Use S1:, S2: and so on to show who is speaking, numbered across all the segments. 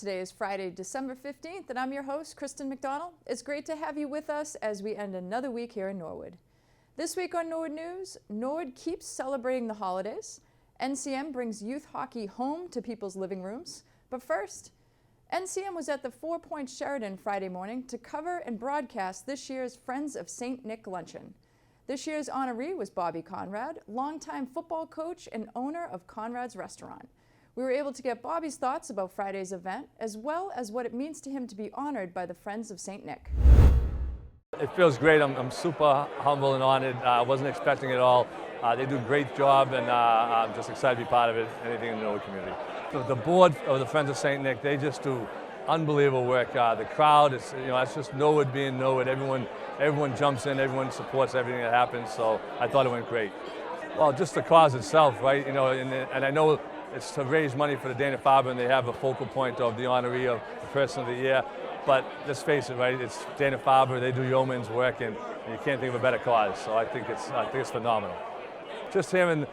S1: Today is Friday, December 15th, and I'm your host, Kristen McDonald. It's great to have you with us as we end another week here in Norwood. This week on Norwood News, Norwood keeps celebrating the holidays. NCM brings youth hockey home to people's living rooms. But first, NCM was at the 4 Points Sheraton Friday morning to cover and broadcast this year's Friends of St. Nick luncheon. This year's honoree was Bobby Conrad, longtime football coach and owner of Conrad's Restaurant. We were able to get Bobby's thoughts about Friday's event, as well as what it means to him to be honored by the Friends of St. Nick.
S2: It feels great. I'm super humble and honored. I wasn't expecting it at all. They do a great job, and I'm just excited to be part of it, anything in the Norwood community. The board of the Friends of St. Nick, they just do unbelievable work. The crowd, it's just Norwood being Norwood. Everyone jumps in, everyone supports everything that happens, so I thought it went great. Well, just the cause itself, right? And I know it's to raise money for the Dana-Farber, and they have a focal point of the honoree of the Person of the Year. But let's face it, right? It's Dana-Farber. They do yeoman's work, and you can't think of a better cause. So I think it's phenomenal. Just him and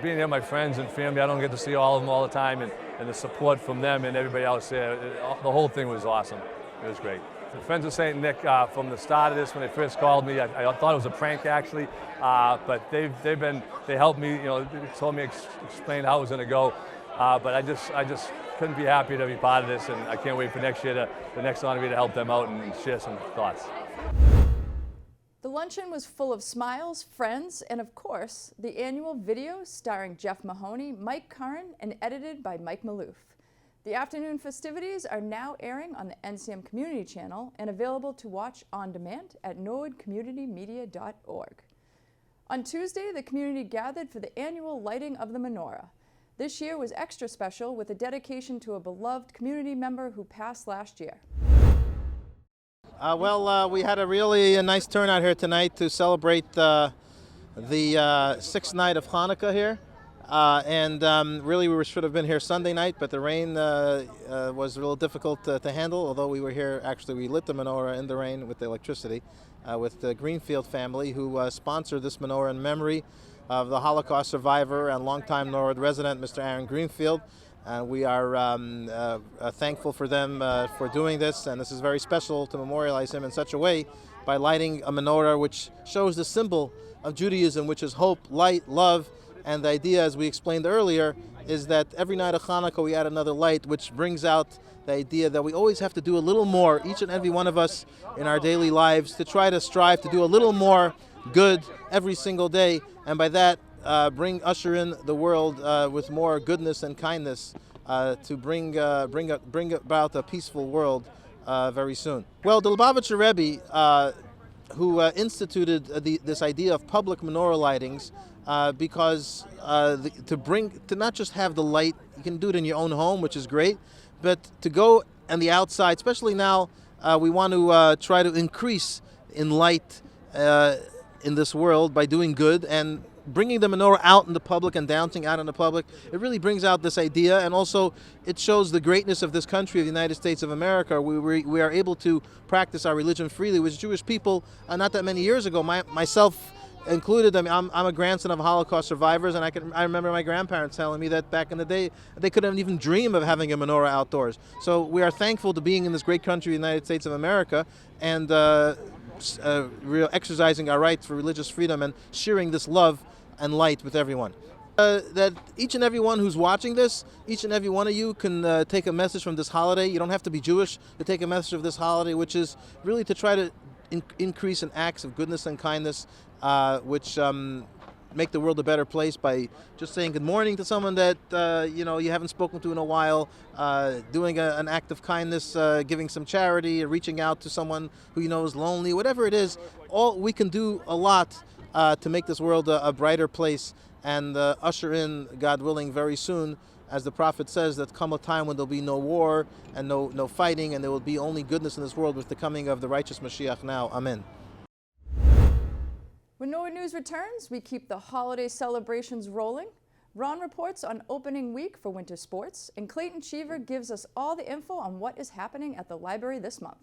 S2: being here, my friends and family. I don't get to see all of them all the time, and the support from them and everybody else there. The whole thing was awesome. It was great. The Friends of St. Nick, from the start of this, when they first called me, I thought it was a prank actually, but they helped me, told me, explain how it was going to go, but I just couldn't be happy to be part of this, and I can't wait for next year, the next honoree to help them out and share some thoughts.
S1: The luncheon was full of smiles, friends, and of course, the annual video starring Jeff Mahoney, Mike Curran, and edited by Mike Maloof. The afternoon festivities are now airing on the NCM Community Channel and available to watch on demand at norwoodcommunitymedia.org. On Tuesday, the community gathered for the annual lighting of the menorah. This year was extra special with a dedication to a beloved community member who passed last year.
S3: We had a really nice turnout here tonight to celebrate the sixth night of Hanukkah here. Really we should have been here Sunday night, but the rain was a little difficult to handle, although we were here, actually we lit the menorah in the rain with the electricity with the Greenfield family who sponsored this menorah in memory of the Holocaust survivor and longtime Norwood resident, Mr. Aaron Greenfield. And we are thankful for them for doing this, and this is very special to memorialize him in such a way by lighting a menorah which shows the symbol of Judaism, which is hope, light, love. And the idea, as we explained earlier, is that every night of Hanukkah we add another light, which brings out the idea that we always have to do a little more, each and every one of us in our daily lives, to try to strive to do a little more good every single day, and by that usher in the world with more goodness and kindness to bring about a peaceful world very soon. Well, the Lubavitcher Rebbe, who instituted this idea of public menorah lightings, because to not just have the light, you can do it in your own home, which is great, but to go on the outside, especially now, we want to try to increase in light in this world by doing good and bringing the menorah out in the public and dancing out in the public. It really brings out this idea, and also it shows the greatness of this country, of the United States of America. We are able to practice our religion freely, which Jewish people not that many years ago, myself included. I'm a grandson of Holocaust survivors, and I remember my grandparents telling me that back in the day they couldn't even dream of having a menorah outdoors. So we are thankful to being in this great country, the United States of America, and exercising our rights for religious freedom and sharing this love and light with everyone. That each and every one who's watching this, each and every one of you can take a message from this holiday. You don't have to be Jewish to take a message of this holiday, which is really to try to increase in acts of goodness and kindness, which make the world a better place by just saying good morning to someone that you haven't spoken to in a while, doing an act of kindness, giving some charity, reaching out to someone who you know is lonely, whatever it is. We can do a lot to make this world a brighter place and usher in, God willing, very soon, as the prophet says, that come a time when there'll be no war and no fighting, and there will be only goodness in this world with the coming of the righteous Mashiach now. Amen.
S1: When Norwood News returns, we keep the holiday celebrations rolling. Ron reports on opening week for winter sports, and Clayton Cheever gives us all the info on what is happening at the library this month.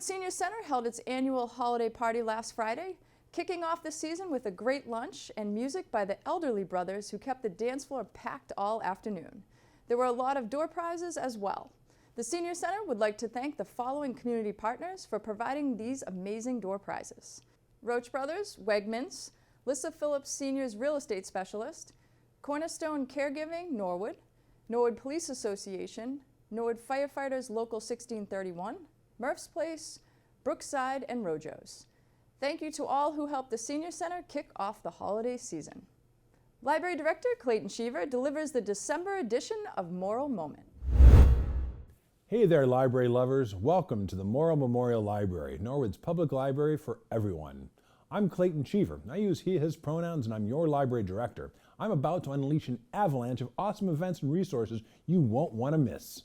S1: Norwood Senior Center held its annual holiday party last Friday, kicking off the season with a great lunch and music by the Elderly Brothers, who kept the dance floor packed all afternoon. There were a lot of door prizes as well. The Senior Center would like to thank the following community partners for providing these amazing door prizes: Roach Brothers, Wegmans, Lissa Phillips Seniors Real Estate Specialist, Cornerstone Caregiving, Norwood, Norwood Police Association, Norwood Firefighters Local 1631, Murph's Place, Brookside, and Rojo's. Thank you to all who helped the Senior Center kick off the holiday season. Library Director Clayton Cheever delivers the December edition of Moral Moment.
S4: Hey there, library lovers. Welcome to the Morrill Memorial Library, Norwood's public library for everyone. I'm Clayton Cheever. I use he, his pronouns, and I'm your library director. I'm about to unleash an avalanche of awesome events and resources you won't want to miss.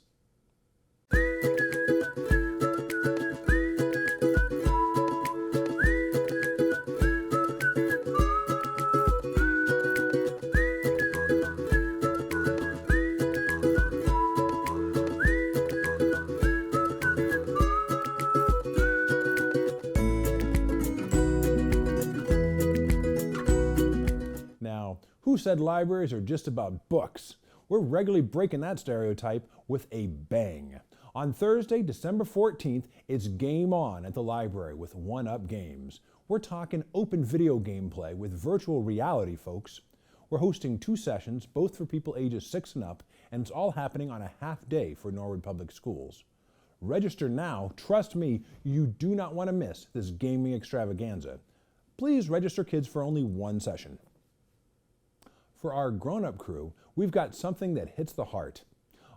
S4: Who said libraries are just about books? We're regularly breaking that stereotype with a bang. On Thursday, December 14th, it's game on at the library with One Up Games. We're talking open video gameplay with virtual reality, folks. We're hosting 2 sessions, both for people ages 6 and up, and it's all happening on a half day for Norwood Public Schools. Register now. Trust me, you do not want to miss this gaming extravaganza. Please register kids for only 1 session. For our grown-up crew, we've got something that hits the heart.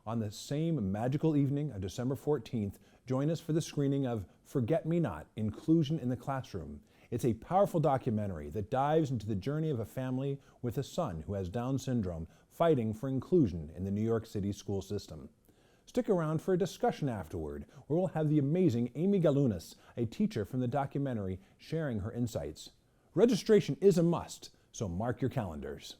S4: On the same magical evening of December 14th, join us for the screening of Forget Me Not, Inclusion in the Classroom. It's a powerful documentary that dives into the journey of a family with a son who has Down syndrome fighting for inclusion in the New York City school system. Stick around for a discussion afterward, where we'll have the amazing Amy Galunas, a teacher from the documentary, sharing her insights. Registration is a must, so mark your calendars.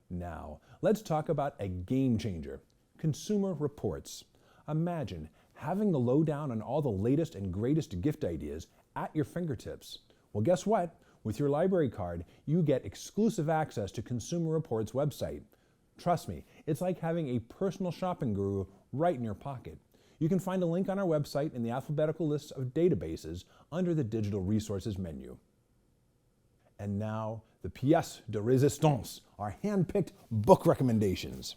S4: Now, let's talk about a game changer, Consumer Reports. Imagine having the lowdown on all the latest and greatest gift ideas at your fingertips. Well, guess what? With your library card, you get exclusive access to Consumer Reports' website. Trust me, it's like having a personal shopping guru right in your pocket. You can find a link on our website in the alphabetical list of databases under the Digital Resources menu. And now, the pièce de résistance, our hand-picked book recommendations.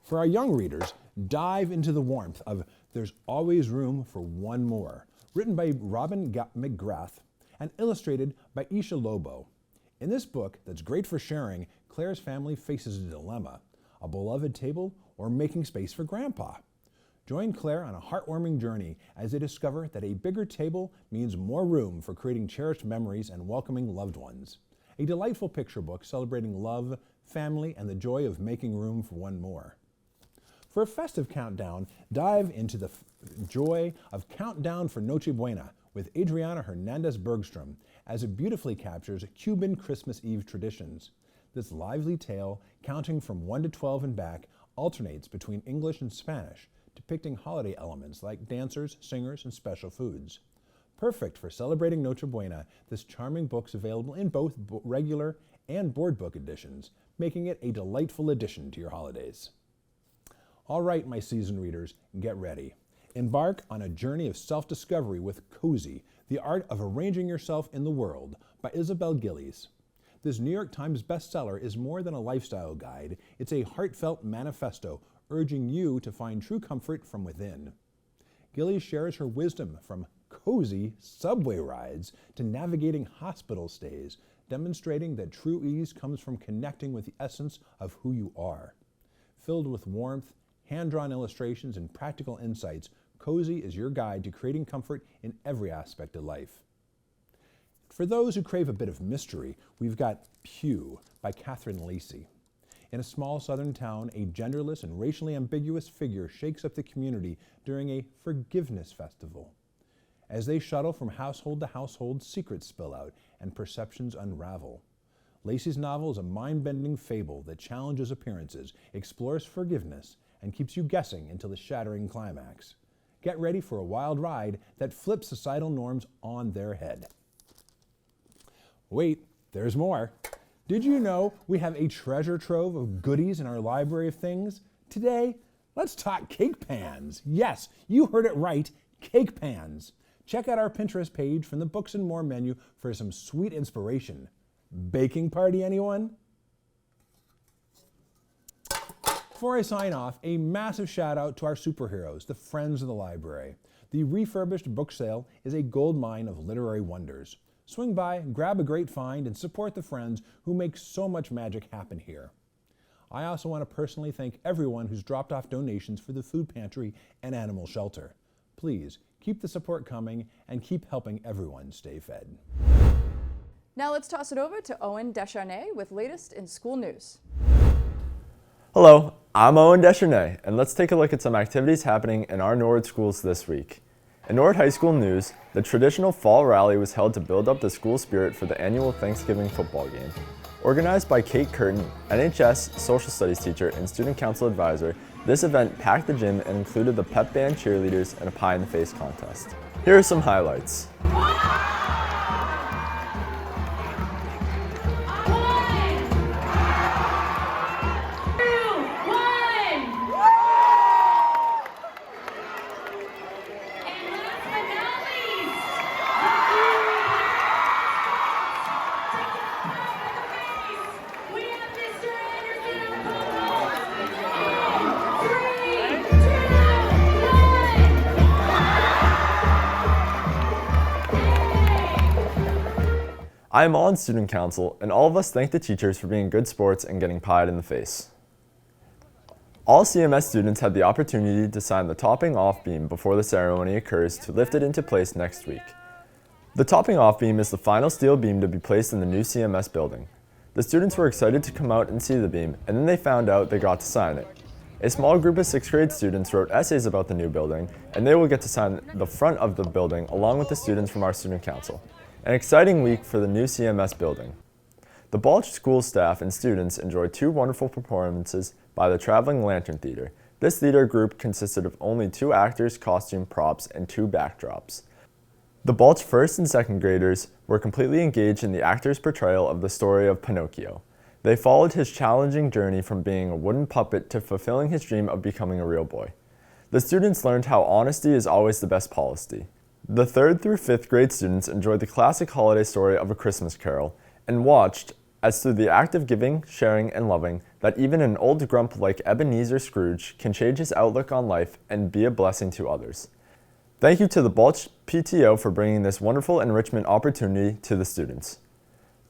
S4: For our young readers, dive into the warmth of There's Always Room for One More, written by Robin McGrath and illustrated by Isha Lobo. In this book that's great for sharing, Claire's family faces a dilemma: a beloved table or making space for Grandpa. Join Claire on a heartwarming journey as they discover that a bigger table means more room for creating cherished memories and welcoming loved ones. A delightful picture book celebrating love, family, and the joy of making room for one more. For a festive countdown, dive into the joy of Countdown for Noche Buena with Adriana Hernandez Bergstrom, as it beautifully captures Cuban Christmas Eve traditions. This lively tale, counting from 1 to 12 and back, alternates between English and Spanish, depicting holiday elements like dancers, singers, and special foods. Perfect for celebrating Noche Buena, this charming book's available in both regular and board book editions, making it a delightful addition to your holidays. All right, my seasoned readers, get ready. Embark on a journey of self-discovery with Cozy, The Art of Arranging Yourself in the World by Isabel Gillies. This New York Times bestseller is more than a lifestyle guide. It's a heartfelt manifesto urging you to find true comfort from within. Gillies shares her wisdom from cozy subway rides to navigating hospital stays, demonstrating that true ease comes from connecting with the essence of who you are. Filled with warmth, hand-drawn illustrations, and practical insights, Cozy is your guide to creating comfort in every aspect of life. For those who crave a bit of mystery, we've got Pew by Catherine Lacey. In a small southern town, a genderless and racially ambiguous figure shakes up the community during a forgiveness festival. As they shuttle from household to household, secrets spill out and perceptions unravel. Lacey's novel is a mind-bending fable that challenges appearances, explores forgiveness, and keeps you guessing until the shattering climax. Get ready for a wild ride that flips societal norms on their head. Wait, there's more. Did you know we have a treasure trove of goodies in our library of things? Today, let's talk cake pans. Yes, you heard it right, cake pans. Check out our Pinterest page from the Books and More menu for some sweet inspiration. Baking party, anyone? Before I sign off, a massive shout out to our superheroes, the Friends of the Library. The refurbished book sale is a gold mine of literary wonders. Swing by, grab a great find, and support the friends who make so much magic happen here. I also want to personally thank everyone who's dropped off donations for the food pantry and animal shelter. Please keep the support coming and keep helping everyone stay fed.
S1: Now let's toss it over to Owen Descharnay with latest in school news.
S5: Hello, I'm Owen Descharnay, and let's take a look at some activities happening in our Norwood schools this week. In Norwood High School news, the traditional fall rally was held to build up the school spirit for the annual Thanksgiving football game. Organized by Kate Curtin, NHS social studies teacher and student council advisor, this event packed the gym and included the pep band cheerleaders and a pie in the face contest. Here are some highlights. I am on student council, and all of us thank the teachers for being good sports and getting pied in the face. All CMS students had the opportunity to sign the topping off beam before the ceremony occurs to lift it into place next week. The topping off beam is the final steel beam to be placed in the new CMS building. The students were excited to come out and see the beam, and then they found out they got to sign it. A small group of 6th grade students wrote essays about the new building, and they will get to sign the front of the building along with the students from our student council. An exciting week for the new CMS building. The Balch school staff and students enjoyed 2 wonderful performances by the Traveling Lantern Theater. This theater group consisted of only 2 actors, costume props, and 2 backdrops. The Balch 1st and 2nd graders were completely engaged in the actor's portrayal of the story of Pinocchio. They followed his challenging journey from being a wooden puppet to fulfilling his dream of becoming a real boy. The students learned how honesty is always the best policy. The 3rd through 5th grade students enjoyed the classic holiday story of A Christmas Carol and watched as through the act of giving, sharing, and loving that even an old grump like Ebenezer Scrooge can change his outlook on life and be a blessing to others. Thank you to the Balch PTO for bringing this wonderful enrichment opportunity to the students.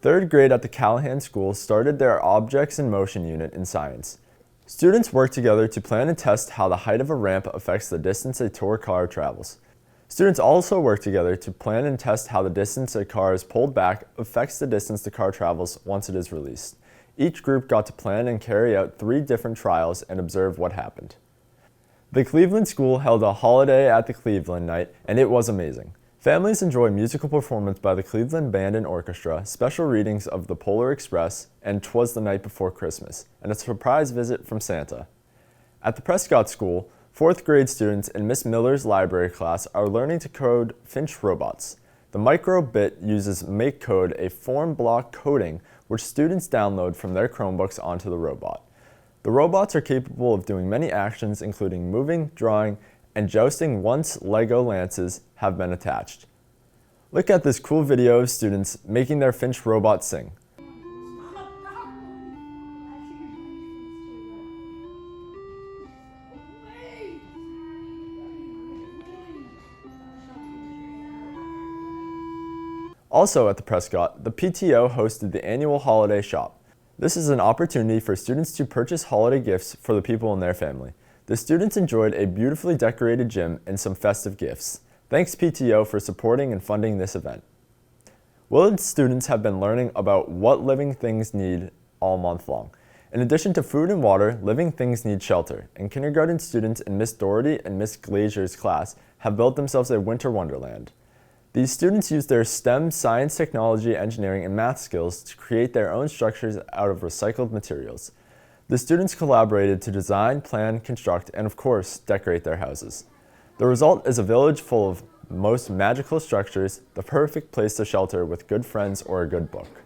S5: 3rd grade at the Callahan School started their Objects in Motion unit in science. Students worked together to plan and test how the height of a ramp affects the distance a tour car travels. Students also work together to plan and test how the distance a car is pulled back affects the distance the car travels once it is released. Each group got to plan and carry out 3 different trials and observe what happened. The Cleveland School held a holiday at the Cleveland night, and it was amazing. Families enjoy musical performance by the Cleveland Band and Orchestra, special readings of the Polar Express, and 'Twas the Night Before Christmas, and a surprise visit from Santa. At the Prescott School, 4th grade students in Miss Miller's library class are learning to code Finch robots. The micro-bit uses MakeCode, a form block coding which students download from their Chromebooks onto the robot. The robots are capable of doing many actions including moving, drawing, and jousting once Lego lances have been attached. Look at this cool video of students making their Finch robot sing. Also at the Prescott, the PTO hosted the annual holiday shop. This is an opportunity for students to purchase holiday gifts for the people in their family. The students enjoyed a beautifully decorated gym and some festive gifts. Thanks PTO for supporting and funding this event. Willard students have been learning about what living things need all month long. In addition to food and water, living things need shelter, and kindergarten students in Miss Doherty and Miss Glazier's class have built themselves a winter wonderland. These students use their STEM, science, technology, engineering, and math skills to create their own structures out of recycled materials. The students collaborated to design, plan, construct, and of course, decorate their houses. The result is a village full of most magical structures, the perfect place to shelter with good friends or a good book.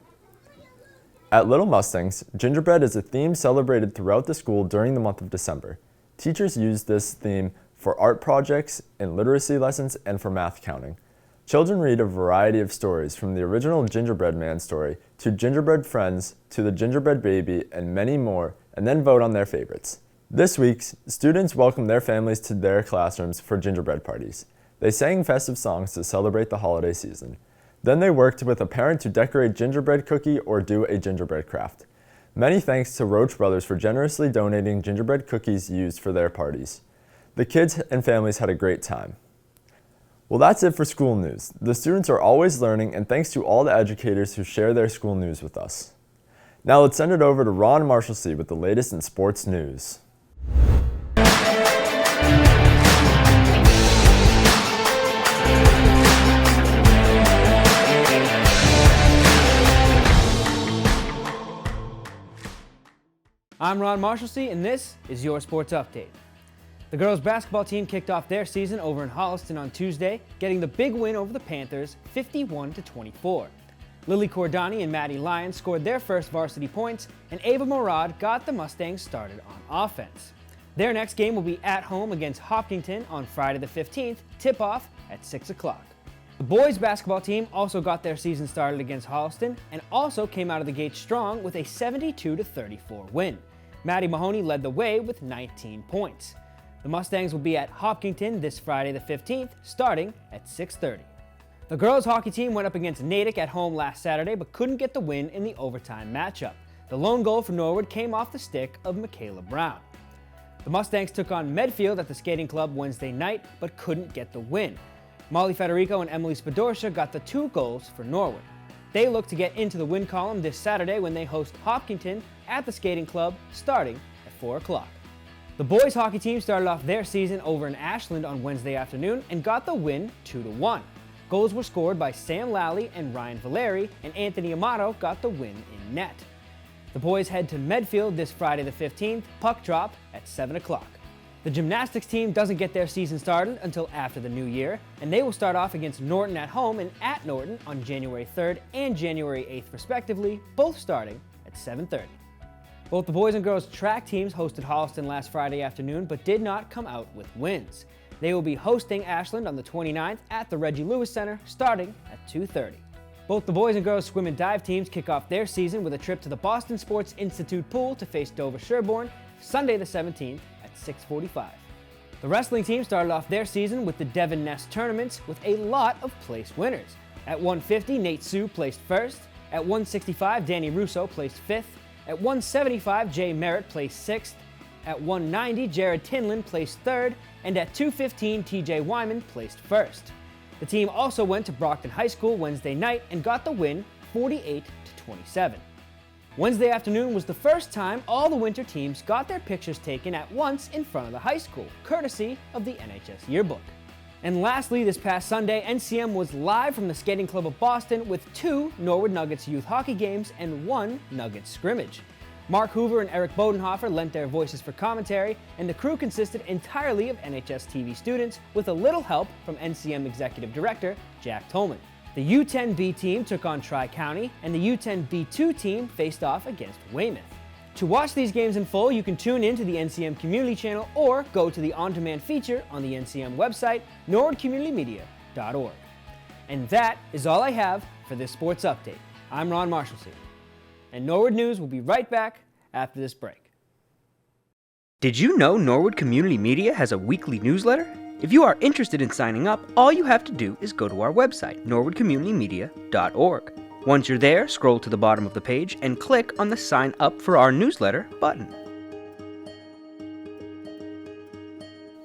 S5: At Little Mustangs, gingerbread is a theme celebrated throughout the school during the month of December. Teachers use this theme for art projects, in literacy lessons, and for math counting. Children read a variety of stories from the original Gingerbread Man story to Gingerbread Friends to the Gingerbread Baby and many more, and then vote on their favorites. This week, students welcomed their families to their classrooms for gingerbread parties. They sang festive songs to celebrate the holiday season. Then they worked with a parent to decorate gingerbread cookie or do a gingerbread craft. Many thanks to Roach Brothers for generously donating gingerbread cookies used for their parties. The kids and families had a great time. Well, that's it for school news. The students are always learning, and thanks to all the educators who share their school news with us. Now let's send it over to Ron Marshalsea with the latest in sports news.
S6: I'm Ron Marshalsea, and this is your Sports Update. The girls' basketball team kicked off their season over in Holliston on Tuesday, getting the big win over the Panthers, 51-24. Lily Cordani and Maddie Lyons scored their first varsity points, and Ava Morad got the Mustangs started on offense. Their next game will be at home against Hopkinton on Friday the 15th, tip-off at 6 o'clock. The boys' basketball team also got their season started against Holliston and also came out of the gate strong with a 72-34 win. Maddie Mahoney led the way with 19 points. The Mustangs will be at Hopkinton this Friday the 15th, starting at 6:30. The girls' hockey team went up against Natick at home last Saturday but couldn't get the win in the overtime matchup. The lone goal for Norwood came off the stick of Michaela Brown. The Mustangs took on Medfield at the skating club Wednesday night but couldn't get the win. Molly Federico and Emily Spadorcia got the 2 goals for Norwood. They look to get into the win column this Saturday when they host Hopkinton at the skating club starting at 4 o'clock. The boys hockey team started off their season over in Ashland on Wednesday afternoon and got the win 2-1. Goals were scored by Sam Lally and Ryan Valeri, and Anthony Amato got the win in net. The boys head to Medfield this Friday the 15th, puck drop at 7 o'clock. The gymnastics team doesn't get their season started until after the new year, and they will start off against Norton at home and at Norton on January 3rd and January 8th respectively, both starting at 7:30. Both the boys and girls track teams hosted Holliston last Friday afternoon but did not come out with wins. They will be hosting Ashland on the 29th at the Reggie Lewis Center starting at 2:30. Both the boys and girls swim and dive teams kick off their season with a trip to the Boston Sports Institute pool to face Dover Sherborne Sunday the 17th at 6:45. The wrestling team started off their season with the Devon Nest tournaments with a lot of place winners. At 150, Nate Sue placed first. At 165, Danny Russo placed fifth. At 175, Jay Merritt placed sixth. At 190, Jared Tinlin placed third. And at 215, TJ Wyman placed first. The team also went to Brockton High School Wednesday night and got the win 48-27. Wednesday afternoon was the first time all the winter teams got their pictures taken at once in front of the high school, courtesy of the NHS yearbook. And lastly, this past Sunday, NCM was live from the Skating Club of Boston with 2 Norwood Nuggets youth hockey games and 1 Nuggets scrimmage. Mark Hoover and Eric Bodenhofer lent their voices for commentary, and the crew consisted entirely of NHS TV students with a little help from NCM Executive Director Jack Tolman. The U10B team took on Tri-County, and the U10B2 team faced off against Weymouth. To watch these games in full, you can tune in to the NCM Community Channel or go to the on-demand feature on the NCM website, norwoodcommunitymedia.org. And that is all I have for this sports update. I'm Ron Marshalsea, and Norwood News will be right back after this break.
S7: Did you know Norwood Community Media has a weekly newsletter? If you are interested in signing up, all you have to do is go to our website, norwoodcommunitymedia.org. Once you're there, scroll to the bottom of the page and click on the Sign Up for Our Newsletter button.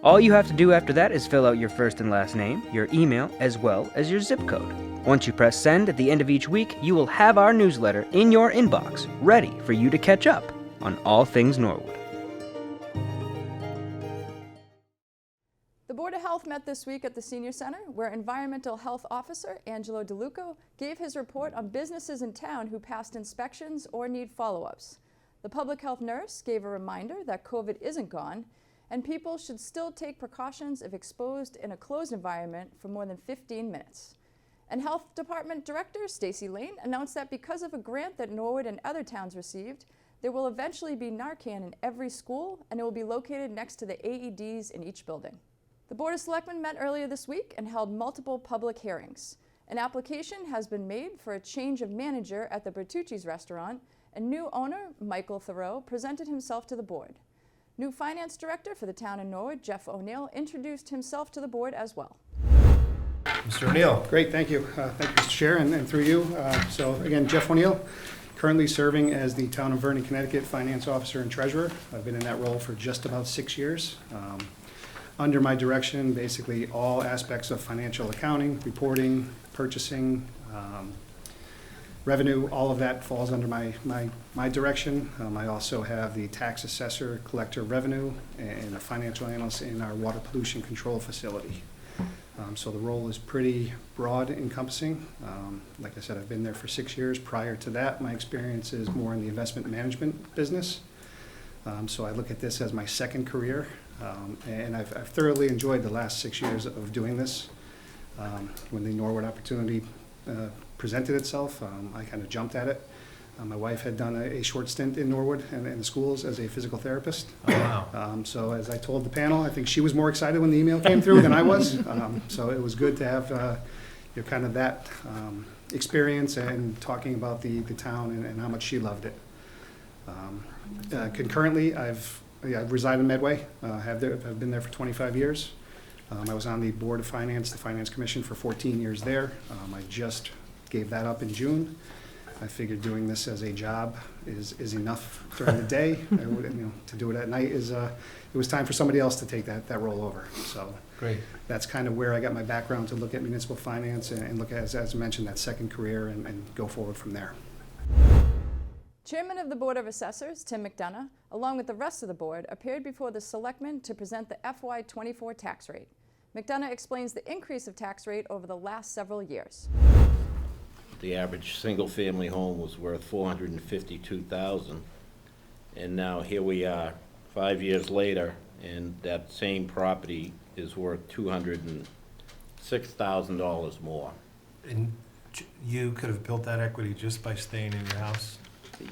S7: All you have to do after that is fill out your first and last name, your email, as well as your zip code. Once you press send at the end of each week, you will have our newsletter in your inbox, ready for you to catch up on all things Norwood.
S1: The Board of Health met this week at the Senior Center, where Environmental Health Officer Angelo DeLuco gave his report on businesses in town who passed inspections or need follow-ups. The public health nurse gave a reminder that COVID isn't gone, and people should still take precautions if exposed in a closed environment for more than 15 minutes. And Health Department Director Stacy Lane announced that because of a grant that Norwood and other towns received, there will eventually be Narcan in every school, and it will be located next to the AEDs in each building. The Board of Selectmen met earlier this week and held multiple public hearings. An application has been made for a change of manager at the Bertucci's restaurant, and new owner, Michael Thoreau, presented himself to the board. New finance director for the town of Norwood, Jeff O'Neill, introduced himself to the board as well.
S8: Mr. O'Neill.
S9: Great, thank you. Thank you, Mr. Chair, and through you. So again, Jeff O'Neill, currently serving as the Town of Vernon, Connecticut Finance Officer and Treasurer. I've been in that role for just about 6 years. Under my direction, basically all aspects of financial accounting, reporting, purchasing, revenue, all of that falls under my direction. I also have the tax assessor, collector of revenue, and a financial analyst in our water pollution control facility. So the role is pretty broad encompassing. Like I said, I've been there for 6 years. Prior to that, my experience is more in the investment management business. So I look at this as my second career, and I've thoroughly enjoyed the last 6 years of doing this. When the Norwood opportunity presented itself, I kind of jumped at it. My wife had done a short stint in Norwood and in the schools as a physical therapist.
S8: Oh, wow.
S9: So as I told the panel, I think she was more excited when the email came through than I was. So it was good to have kind of that experience and talking about the town and how much she loved it. Concurrently, I reside in Medway. I've been there for 25 years. I was on the Board of Finance, the Finance Commission, for 14 years there. I just gave that up in June. I figured doing this as a job is enough during the day. To do it at night it was time for somebody else to take that role over. So
S8: Great.
S9: That's kind of where I got my background to look at municipal finance and look at, as mentioned, that second career and go forward from there.
S1: Chairman of the Board of Assessors, Tim McDonough, along with the rest of the board, appeared before the Selectmen to present the FY24 tax rate. McDonough explains the increase of tax rate over the last several years.
S10: The average single-family home was worth $452,000, and now here we are 5 years later, and that same property is worth $206,000 more.
S8: And you could have built that equity just by staying in your house?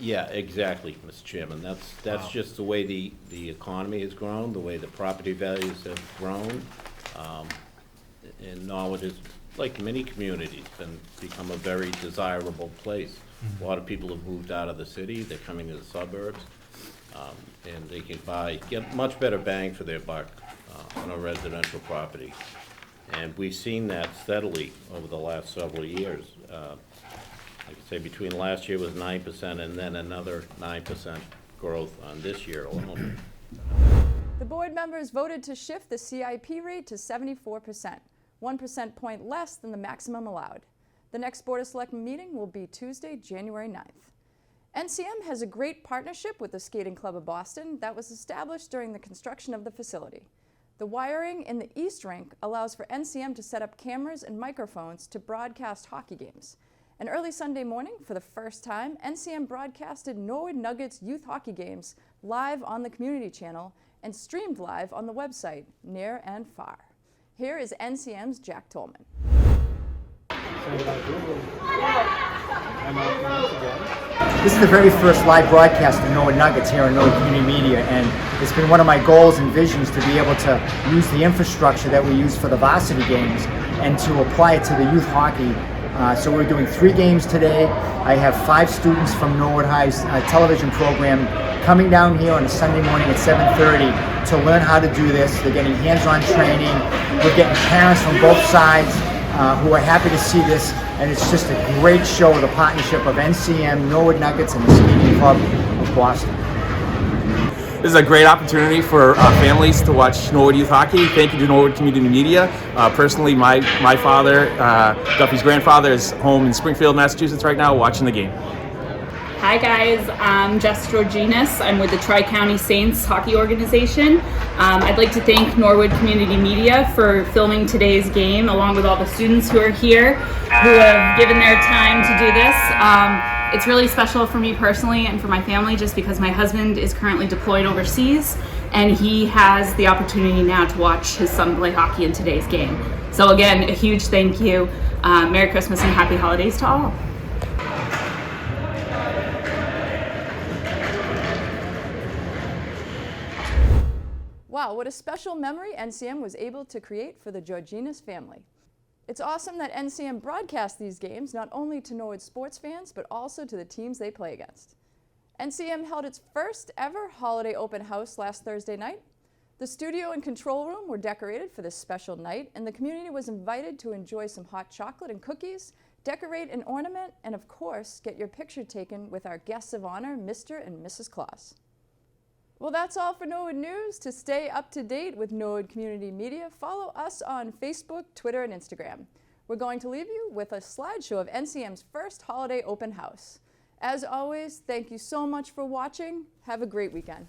S10: Yeah, exactly, Mr. Chairman. That's
S8: Wow.
S10: just the way the economy has grown, the way the property values have grown. And Norwood is, like many communities, become a very desirable place.
S8: Mm-hmm.
S10: A lot of people have moved out of the city, they're coming to the suburbs, and they can get much better bang for their buck on a residential property. And we've seen that steadily over the last several years. Like I say, between last year was 9% and then another 9% growth on this year alone.
S1: The board members voted to shift the CIP rate to 74%, 1% point less than the maximum allowed. The next Board of Selectmen meeting will be Tuesday, January 9th. NCM has a great partnership with the Skating Club of Boston that was established during the construction of the facility. The wiring in the East Rink allows for NCM to set up cameras and microphones to broadcast hockey games. And early Sunday morning, for the first time, NCM broadcasted Norwood Nuggets youth hockey games live on the community channel and streamed live on the website, near and far. Here is NCM's Jack Tolman.
S11: This is the very first live broadcast of Norwood Nuggets here on Norwood Community Media, and it's been one of my goals and visions to be able to use the infrastructure that we use for the varsity games and to apply it to the youth hockey. So we're doing 3 games today. I have 5 students from Norwood High's television program coming down here on a Sunday morning at 7:30 to learn how to do this. They're getting hands-on training. We're getting parents from both sides who are happy to see this, and it's just a great show of the partnership of NCM, Norwood Nuggets, and the Skating Club of Boston.
S12: This is a great opportunity for families to watch Norwood Youth Hockey. Thank you to Norwood Community Media. Personally, my father, Duffy's grandfather, is home in Springfield, Massachusetts right now watching the game.
S13: Hi guys, I'm Jess Georginas. I'm with the Tri-County Saints Hockey Organization. I'd like to thank Norwood Community Media for filming today's game, along with all the students who are here, who have given their time to do this. It's really special for me personally and for my family, just because my husband is currently deployed overseas, and he has the opportunity now to watch his son play hockey in today's game. So again, a huge thank you. Merry Christmas and Happy Holidays to all.
S1: Wow, what a special memory NCM was able to create for the Georginas family. It's awesome that NCM broadcasts these games not only to Norwood sports fans, but also to the teams they play against. NCM held its first ever holiday open house last Thursday night. The studio and control room were decorated for this special night, and the community was invited to enjoy some hot chocolate and cookies, decorate an ornament, and of course, get your picture taken with our guests of honor, Mr. and Mrs. Claus. Well, that's all for Norwood News. To stay up to date with Norwood Community Media, follow us on Facebook, Twitter, and Instagram. We're going to leave you with a slideshow of NCM's first holiday open house. As always, thank you so much for watching. Have a great weekend.